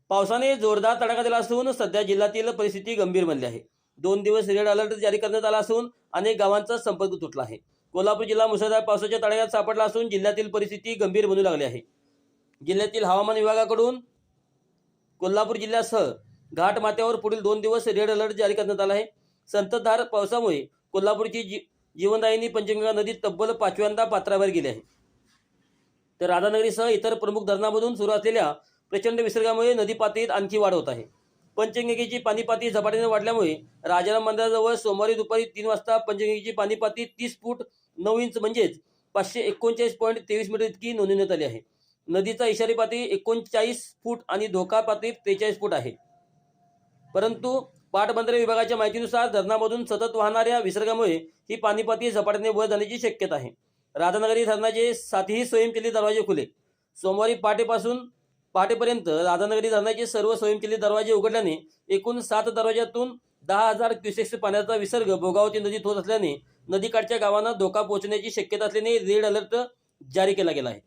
पावसाने जोरदार तडाखा दिला असून सध्या जिल्ह्यातील परिस्थिती गंभीर बनली आहे। 2 दिवस रेड अलर्ट जारी करण्यात आला असून अनेक गावांचा संपर्क तुटला आहे। कोल्हापूर जिल्हा मुसळधार पावसाच्या तडाख्यात सापडला असून जिल्ह्यातील परिस्थिती गंभीर बनू लागली आहे। जिल्ह्यातील हवामान विभागाकडून कोल्हापूर जिल्ह्यासह घाटमाथ्यावर पुढील 2 दिवस रेड अलर्ट जारी करण्यात आला आहे। संततधार पावसामुळे कोल्हापूरची जीवनदायिनी पंचगंगा नदी तब्बल 5व्यांदा पात्राबाहेर गेली आहे। तर राधानगरीसह इतर प्रमुख धरणांमधून सुरू असलेल्या प्रचंड विसर्गामुळे नदी पातळीत आणखी वाढ होत आहे। पंचगंगेची पाणी पातळी झपाट्याने वाढल्यामुळे राजाराम मंदिराजवळ सोमवारी दुपारी 3 वाजता पंचगंगेची पाणी पातळी 30 फूट 9 इंच म्हणजेच 539.23 मीटर इतकी नोंदवण्यात आली आहे। नदीचा इशारी पातळी 39 फूट आणि धोका पातळी 43 फूट आहे। परंतु पाटबंधारे विभागाच्या माहितीनुसार धरणामधून सतत वाहणाऱ्या विसर्गामुळे ही पाणी पातळी झपाट्याने वर जाण्याची शक्यता आहे। राधानगरी धरणाचे 7ही स्वयंचलित दरवाजे खुले। सोमवारी पहाटेपर्यंत राधानगरी धरणाचे सर्व स्वयंचलित दरवाजे उघडल्याने एकूण 7 दरवाजातून 10,000 क्युसेक्स पाण्याचा विसर्ग भोगावती नदीत होत असल्याने नदीकाठच्या गावांना धोका पोहोचण्याची शक्यता असल्याने रेड अलर्ट जारी केला गेला आहे।